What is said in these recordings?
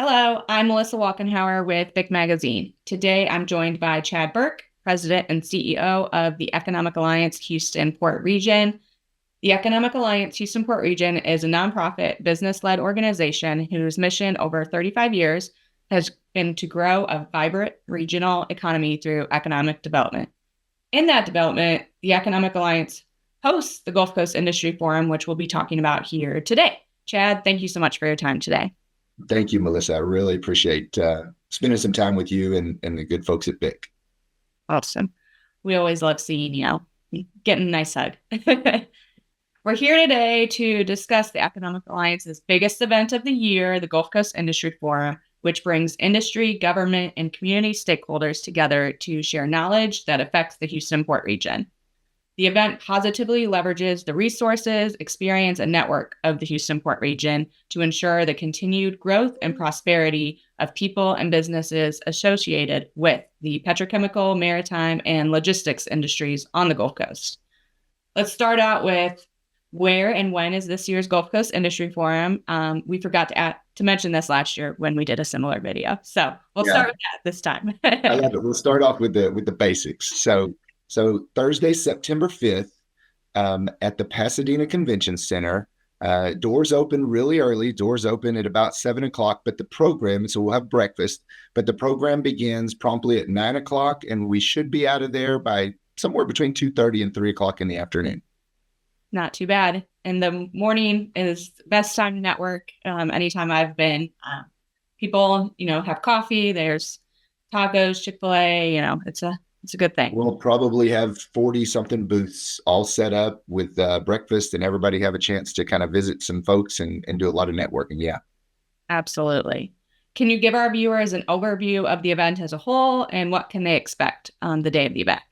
Hello, I'm Melissa Wolkenhauer with Vic Magazine. Today I'm joined by Chad Burke, President and CEO of the Economic Alliance Houston Port Region. The Economic Alliance Houston Port Region is a nonprofit, business led organization whose mission over 35 years has been to grow a vibrant regional economy through economic development. In that development, the Economic Alliance hosts the Gulf Coast Industry Forum, which we'll be talking about here today. Chad, thank you so much for your time today. Thank you, Melissa. I really appreciate spending some time with you and the good folks at Vic. Awesome. We always love seeing you, getting a nice hug. We're here today to discuss the Economic Alliance's biggest event of the year, the Gulf Coast Industry Forum, which brings industry, government, and community stakeholders together to share knowledge that affects the Houston Port region. The event positively leverages the resources, experience, and network of the Houston Port region to ensure the continued growth and prosperity of people and businesses associated with the petrochemical, maritime, and logistics industries on the Gulf Coast. Let's start out with where and when is this year's Gulf Coast Industry Forum? We forgot to mention this last year when we did a similar video. So we'll start with that this time. I love it. We'll start off with the basics. So Thursday, September 5th, at the Pasadena Convention Center. Doors open really early. Doors open at about 7 o'clock, but the program, so we'll have breakfast, but the program begins promptly at 9 o'clock, and we should be out of there by somewhere between 2:30 and 3 o'clock in the afternoon. Not too bad. And the morning is the best time to network. Anytime I've been, people, have coffee. There's tacos, Chick-fil-A. It's a good thing. We'll probably have 40 something booths all set up with breakfast, and everybody have a chance to kind of visit some folks and do a lot of networking. Yeah. Absolutely. Can you give our viewers an overview of the event as a whole and what can they expect on the day of the event?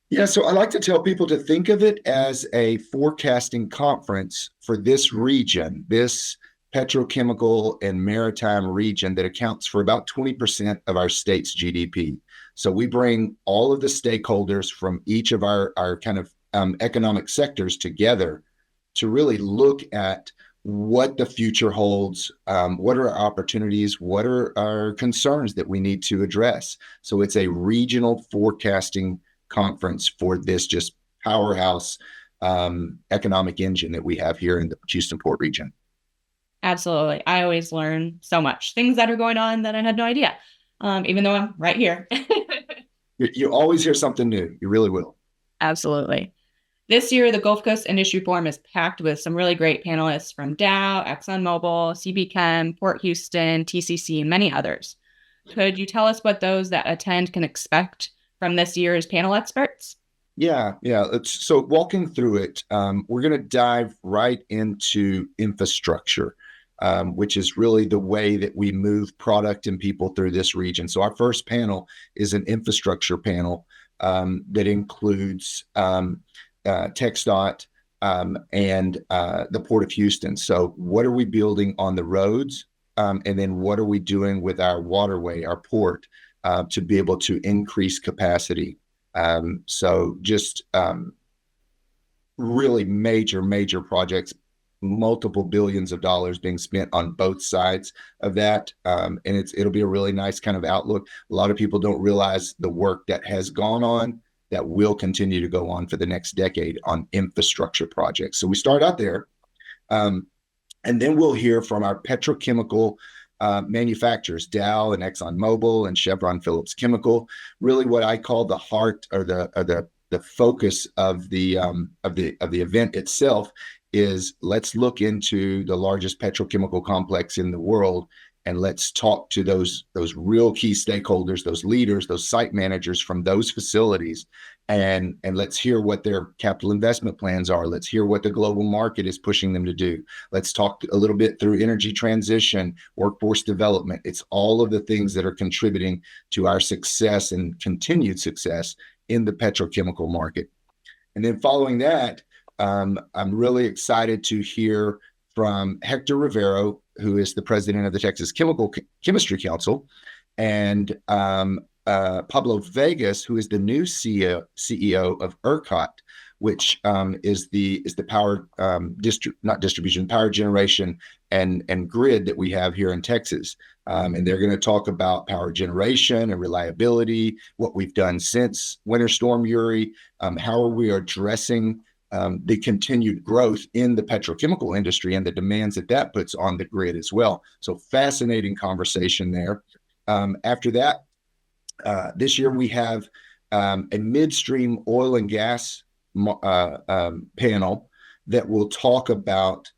Yeah, so I like to tell people to think of it as a forecasting conference for this region, this petrochemical and maritime region that accounts for about 20% of our state's GDP. So we bring all of the stakeholders from each of our kind of economic sectors together to really look at what the future holds, what are our opportunities, what are our concerns that we need to address. So it's a regional forecasting conference for this just powerhouse economic engine that we have here in the Houston Port region. Absolutely. I always learn so much. Things that are going on that I had no idea, even though I'm right here. You always hear something new. You really will. Absolutely. This year, the Gulf Coast Industry Forum is packed with some really great panelists from Dow, ExxonMobil, CB Chem, Port Houston, TCC, and many others. Could you tell us what those that attend can expect from this year's panel experts? Yeah. So walking through it, we're going to dive right into infrastructure, which is really the way that we move product and people through this region. So our first panel is an infrastructure panel that includes TxDOT and the Port of Houston. So what are we building on the roads? And then what are we doing with our waterway, our port, to be able to increase capacity? So just really major projects, multiple billions of dollars being spent on both sides of that. And it'll be a really nice kind of outlook. A lot of people don't realize the work that has gone on that will continue to go on for the next decade on infrastructure projects. So we start out there. And then we'll hear from our petrochemical manufacturers, Dow and ExxonMobil and Chevron Phillips Chemical. Really, what I call the heart or the focus of the event itself is let's look into the largest petrochemical complex in the world, and let's talk to those real key stakeholders, those leaders, those site managers from those facilities, and let's hear what their capital investment plans are. Let's hear what the global market is pushing them to do. Let's talk a little bit through energy transition, workforce development. It's all of the things that are contributing to our success and continued success in the petrochemical market. And then following that, I'm really excited to hear from Hector Rivero, who is the president of the Texas Chemistry Council, and Pablo Vegas, who is the new CEO of ERCOT, which is the power not distribution, power generation and grid that we have here in Texas. And they're going to talk about power generation and reliability, what we've done since Winter Storm Uri, how are we addressing the continued growth in the petrochemical industry and the demands that puts on the grid as well. So fascinating conversation there. After that, this year we have a midstream oil and gas panel that will talk about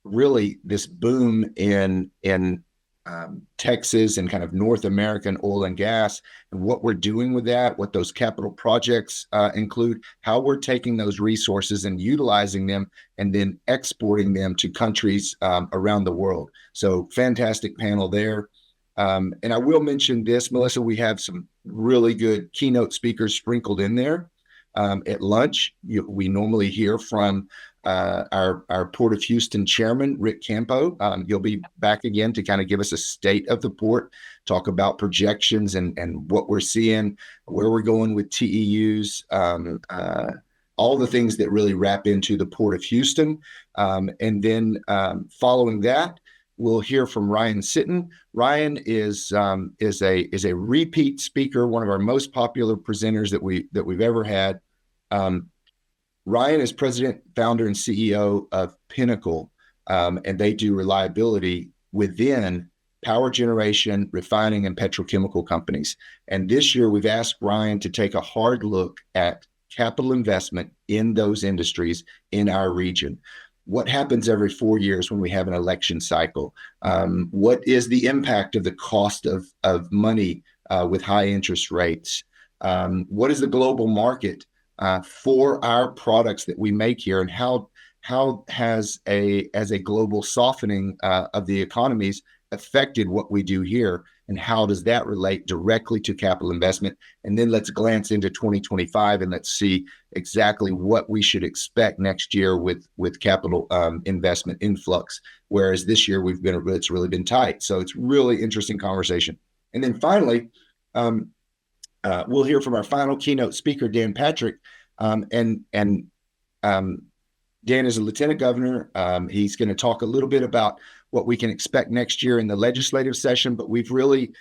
really this boom in Texas and kind of North American oil and gas, and what we're doing with that, what those capital projects include, how we're taking those resources and utilizing them and then exporting them to countries around the world. So fantastic panel there. And I will mention this, Melissa, we have some really good keynote speakers sprinkled in there. At lunch, we normally hear from our Port of Houston chairman, Rick Campo. He'll be back again to kind of give us a state of the port, talk about projections and what we're seeing, where we're going with TEUs, all the things that really wrap into the Port of Houston. And then following that, we'll hear from Ryan Sitton. Ryan is a repeat speaker, one of our most popular presenters that we've ever had. Ryan is president, founder, and CEO of Pinnacle, and they do reliability within power generation, refining, and petrochemical companies. And this year, we've asked Ryan to take a hard look at capital investment in those industries in our region. What happens every 4 years when we have an election cycle? What is the impact of the cost of money with high interest rates? What is the global market for our products that we make here, and how has a global softening of the economies affected what we do here, and how does that relate directly to capital investment? And then let's glance into 2025 and let's see exactly what we should expect next year with capital investment influx. Whereas this year it's really been tight. So it's really interesting conversation. And then finally, we'll hear from our final keynote speaker, Dan Patrick. Dan is a lieutenant governor. He's going to talk a little bit about what we can expect next year in the legislative session. But we've really,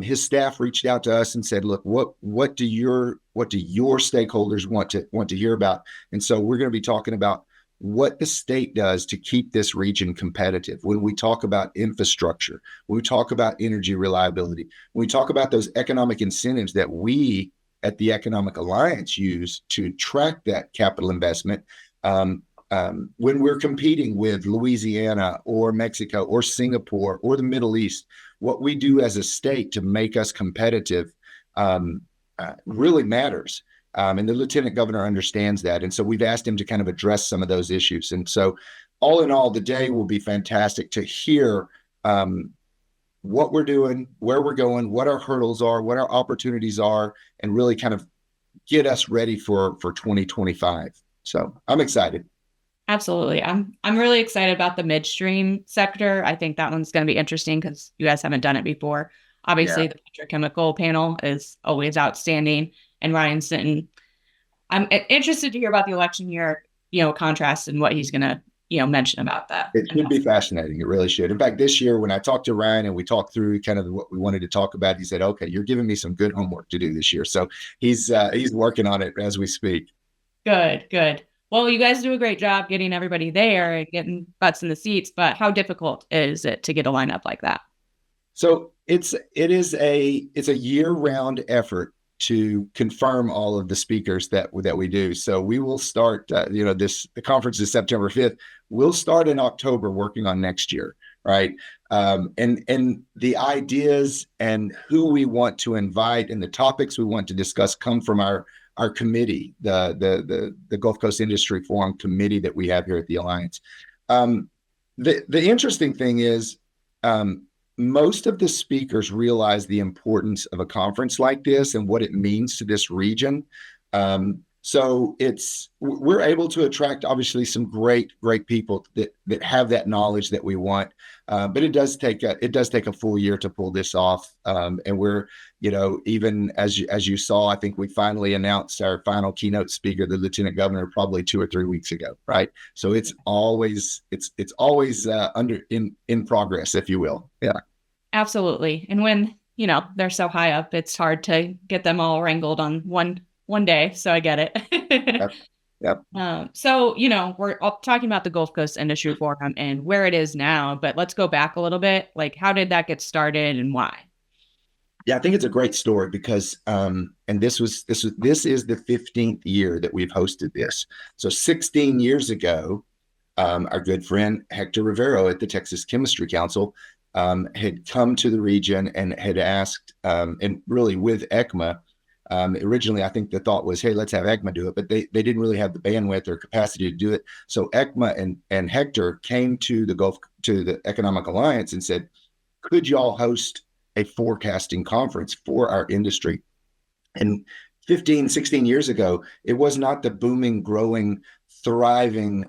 his staff reached out to us and said, "Look, what do your stakeholders want to hear about?" And so we're going to be talking about what the state does to keep this region competitive. When we talk about infrastructure, when we talk about energy reliability, when we talk about those economic incentives that we at the Economic Alliance use to attract that capital investment, when we're competing with Louisiana or Mexico or Singapore or the Middle East, what we do as a state to make us competitive really matters. And the lieutenant governor understands that. And so we've asked him to kind of address some of those issues. And so all in all, the day will be fantastic to hear what we're doing, where we're going, what our hurdles are, what our opportunities are, and really kind of get us ready for 2025. So I'm excited. Absolutely. I'm really excited about the midstream sector. I think that one's going to be interesting because you guys haven't done it before. Obviously, the petrochemical panel is always outstanding. And Ryan Sitton, I'm interested to hear about the election year, contrast and what he's going to, mention about that. It should be fascinating. It really should. In fact, this year, when I talked to Ryan and we talked through kind of what we wanted to talk about, he said, "Okay, you're giving me some good homework to do this year." So he's working on it as we speak. Good. Well, you guys do a great job getting everybody there and getting butts in the seats, but how difficult is it to get a lineup like that? So it is a year-round effort to confirm all of the speakers that we do. So we will start, the conference is September 5th. We'll start in October working on next year, right? And the ideas and who we want to invite and the topics we want to discuss come from our committee, the Gulf Coast Industry Forum committee that we have here at the Alliance. The interesting thing is, most of the speakers realize the importance of a conference like this and what it means to this region. So we're able to attract obviously some great people that have that knowledge that we want. But it does take a full year to pull this off. And we're, even as you saw, I think we finally announced our final keynote speaker, the Lieutenant Governor, probably 2 or 3 weeks ago, right? So it's always under in progress, if you will. Yeah. Absolutely. And when, they're so high up, it's hard to get them all wrangled on one day. So I get it. Yep. Yep. So, we're all talking about the Gulf Coast Industry Forum and where it is now, but let's go back a little bit. Like, how did that get started and why? Yeah, I think it's a great story because, and this is the 15th year that we've hosted this. So 16 years ago, our good friend Hector Rivero at the Texas Chemistry Council had come to the region and had asked, and really with ECMA, originally I think the thought was, hey, let's have ECMA do it, but they didn't really have the bandwidth or capacity to do it. So ECMA and Hector came to the Economic Alliance and said, could y'all host a forecasting conference for our industry? And 15, 16 years ago, it was not the booming, growing, thriving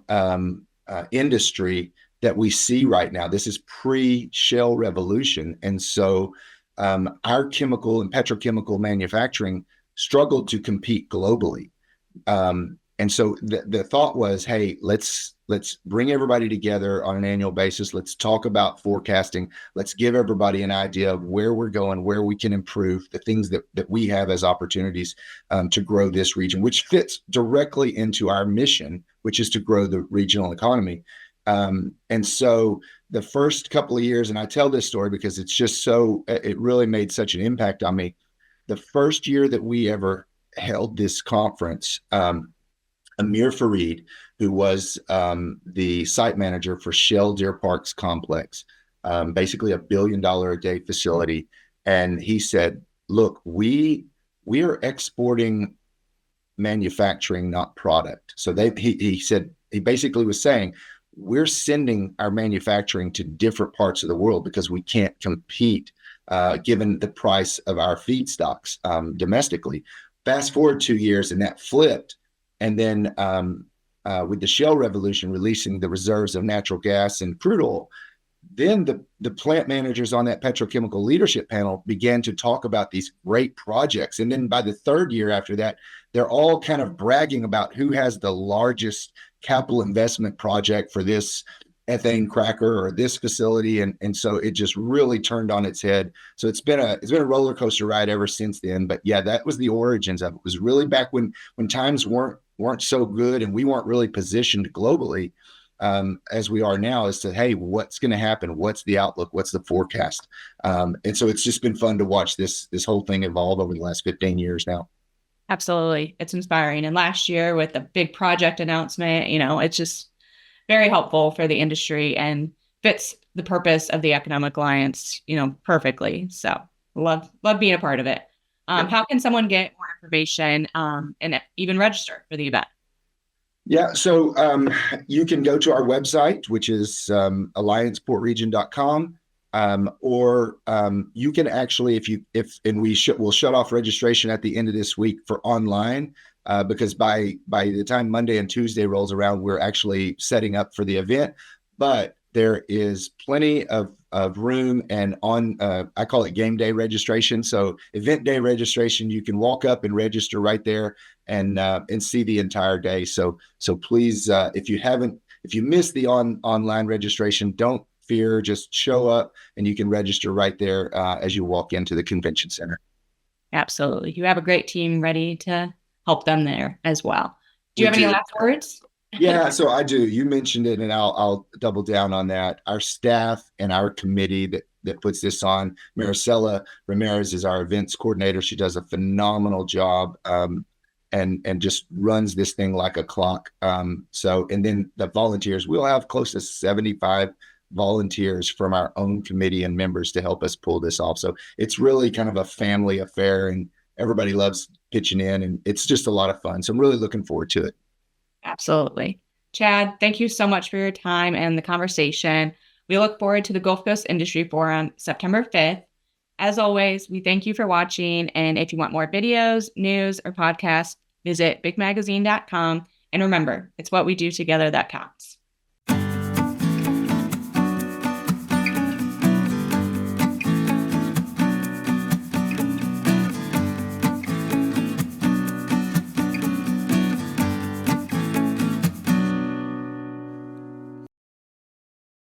industry that we see right now. This is pre-shale revolution. And so our chemical and petrochemical manufacturing struggled to compete globally. And so the thought was, hey, let's bring everybody together on an annual basis. Let's talk about forecasting. Let's give everybody an idea of where we're going, where we can improve, the things that we have as opportunities to grow this region, which fits directly into our mission, which is to grow the regional economy. And so the first couple of years, and I tell this story because it really made such an impact on me. The first year that we ever held this conference, Amir Fareed, who was the site manager for Shell Deer Park's complex, basically $1 billion a day facility. And he said, look, we are exporting manufacturing, not product. So he said, he basically was saying, we're sending our manufacturing to different parts of the world because we can't compete given the price of our feedstocks domestically. Fast forward 2 years and that flipped. And then with the shale revolution releasing the reserves of natural gas and crude oil, then the plant managers on that petrochemical leadership panel began to talk about these great projects. And then by the third year after that, they're all kind of bragging about who has the largest capital investment project for this ethane cracker or this facility. And so it just really turned on its head. So it's been a roller coaster ride ever since then. But yeah, that was the origins of it. It was really back when times weren't so good and we weren't really positioned globally as we are now as to, hey, what's going to happen? What's the outlook? What's the forecast? And so it's just been fun to watch this whole thing evolve over the last 15 years now. Absolutely. It's inspiring. And last year with the big project announcement, it's just very helpful for the industry and fits the purpose of the Economic Alliance, perfectly. So love being a part of it. How can someone get more information and even register for the event? Yeah, so you can go to our website, which is allianceportregion.com, or you can actually, we'll shut off registration at the end of this week for online, because by the time Monday and Tuesday rolls around, we're actually setting up for the event. But there is plenty of room and I call it game day registration. So event day registration, you can walk up and register right there and see the entire day. So please, if you missed the online registration, don't fear, just show up and you can register right there as you walk into the convention center. Absolutely. You have a great team ready to help them there as well. Do you have any last words? Yeah, so I do. You mentioned it, and I'll double down on that. Our staff and our committee that puts this on, Maricela Ramirez is our events coordinator. She does a phenomenal job and just runs this thing like a clock. And then the volunteers, we'll have close to 75 volunteers from our own committee and members to help us pull this off. So it's really kind of a family affair, and everybody loves pitching in, and it's just a lot of fun. So I'm really looking forward to it. Absolutely. Chad, thank you so much for your time and the conversation. We look forward to the Gulf Coast Industry Forum, September 5th. As always, we thank you for watching. And if you want more videos, news, or podcasts, Visit bigmagazine.com. And remember, it's what we do together that counts.